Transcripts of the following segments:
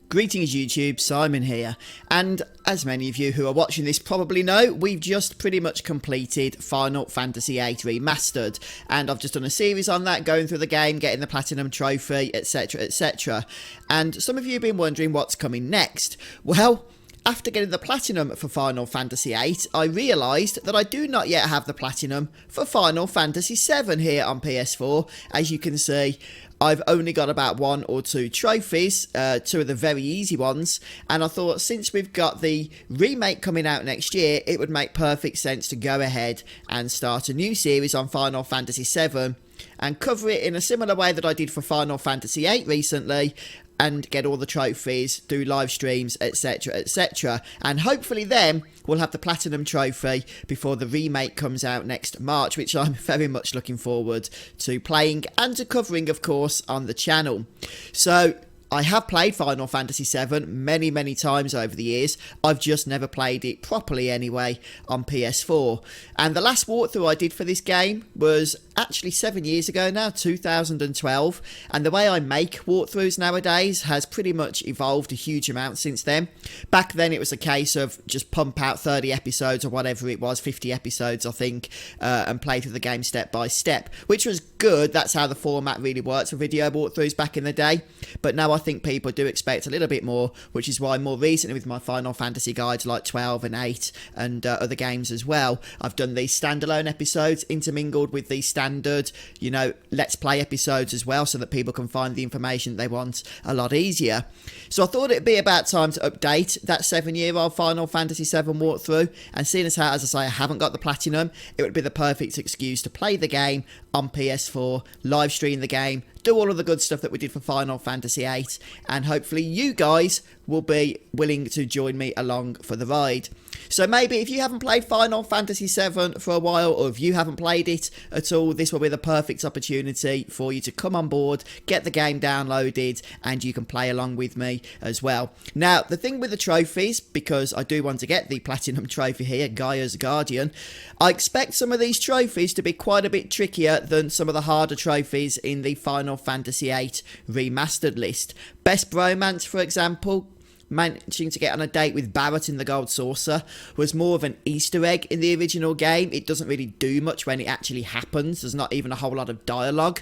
Greetings YouTube, Simon here, and as many of you who are watching this probably know, we've just pretty much completed Final Fantasy VIII Remastered, and I've just done a series on that, going through the game, getting the Platinum Trophy, etc, etc, and some of you have been wondering what's coming next. Well, after getting the Platinum for Final Fantasy VIII, I realised that I do not yet have the Platinum for Final Fantasy VII here on PS4. As you can see, I've only got about 1 or 2 trophies, 2 of the very easy ones, and I thought since we've got the remake coming out next year, it would make perfect sense to go ahead and start a new series on Final Fantasy VII and cover it in a similar way that I did for Final Fantasy VIII recently, and get all the trophies, do live streams, etc, etc, and hopefully then we'll have the Platinum Trophy before the remake comes out next March, which I'm very much looking forward to playing and to covering, of course, on the channel. So I have played Final Fantasy VII many times over the years. I've just never played it properly anyway on PS4. And the last walkthrough I did for this game was actually 7 years ago now, 2012. And the way I make walkthroughs nowadays has pretty much evolved a huge amount since then. Back then it was a case of just pump out 30 episodes or whatever it was, 50 episodes I think, and play through the game step by step, which was good. That's how the format really works for video walkthroughs back in the day. But now I think people do expect a little bit more, which is why more recently with my Final Fantasy guides like 12 and 8 and other games as well, I've done these standalone episodes intermingled with these standard, you know, let's play episodes as well, so that people can find the information they want a lot easier. So I thought it'd be about time to update that 7-year-old Final Fantasy VII walkthrough, and seeing as how, as I say, I haven't got the Platinum, it would be the perfect excuse to play the game on PS4, live stream the game, do all of the good stuff that we did for Final Fantasy VIII, and hopefully you guys will be willing to join me along for the ride. So maybe if you haven't played Final Fantasy VII for a while, or if you haven't played it at all, this will be the perfect opportunity for you to come on board, get the game downloaded, and you can play along with me as well. Now, the thing with the trophies, because I do want to get the Platinum Trophy here, Gaia's Guardian, I expect some of these trophies to be quite a bit trickier than some of the harder trophies in the Final Fantasy VIII Remastered list. Best Bromance, for example, managing to get on a date with Barrett in the Gold Saucer, was more of an Easter egg in the original game. It doesn't really do much when it actually happens. There's not even a whole lot of dialogue.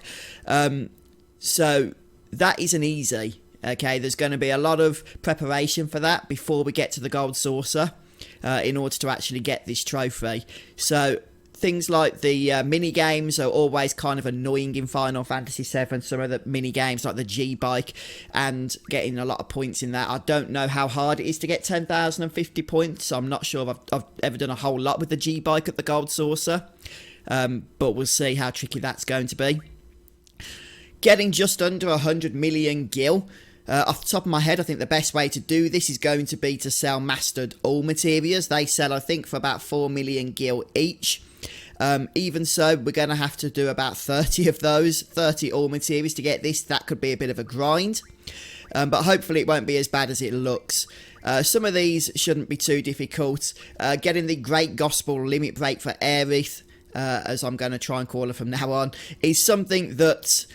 So that isn't easy. Okay, there's going to be a lot of preparation for that before we get to the Gold Saucer in order to actually get this trophy. So things like the mini-games are always kind of annoying in Final Fantasy VII. Some of the mini-games like the G-Bike and getting a lot of points in that. I don't know how hard it is to get 10,050 points. I'm not sure if I've ever done a whole lot with the G-Bike at the Gold Saucer. But we'll see how tricky that's going to be. Getting just under 100 million gil. Off the top of my head, I think the best way to do this is going to be to sell mastered all materials. They sell, I think, for about 4 million gil each. Even so, we're going to have to do about 30 of those, 30 all materials to get this. That could be a bit of a grind, but hopefully it won't be as bad as it looks. Some of these shouldn't be too difficult. Getting the Great Gospel limit break for Aerith, as I'm going to try and call her from now on, is something that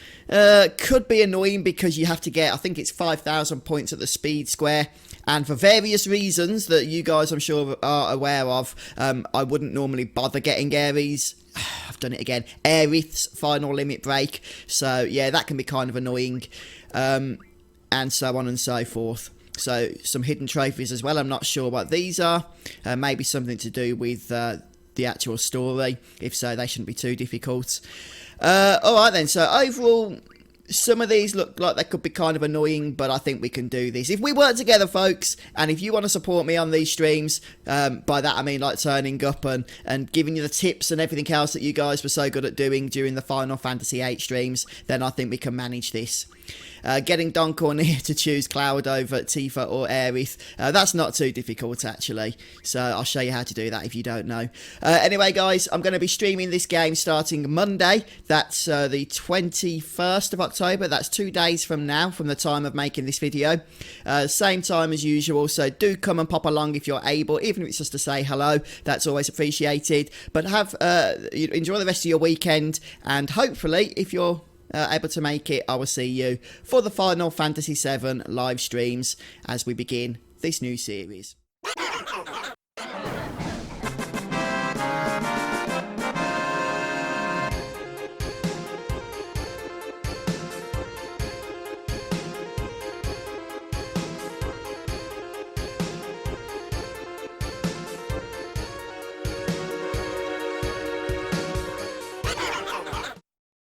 could be annoying because you have to get, I think it's 5,000 points at the speed square. And for various reasons that you guys, I'm sure, are aware of, I wouldn't normally bother getting Aerith's final limit break. So, yeah, that can be kind of annoying, and so on and so forth. So, some hidden trophies as well. I'm not sure what these are. Maybe something to do with the actual story. If so, they shouldn't be too difficult. Alright then, so overall, some of these look like they could be kind of annoying, but I think we can do this. If we work together, folks, and if you want to support me on these streams, by that I mean like turning up and giving you the tips and everything else that you guys were so good at doing during the Final Fantasy VIII streams, then I think we can manage this. Getting Don Cornelius to choose Cloud over Tifa or Aerith, that's not too difficult actually, so I'll show you how to do that if you don't know. Anyway guys, I'm going to be streaming this game starting Monday. That's the 21st of October. That's 2 days from now, from the time of making this video. Same time as usual, so do come and pop along if you're able, even if it's just to say hello. That's always appreciated. But enjoy the rest of your weekend, and hopefully if you're able to make it, I will see you for the Final Fantasy VII live streams as we begin this new series.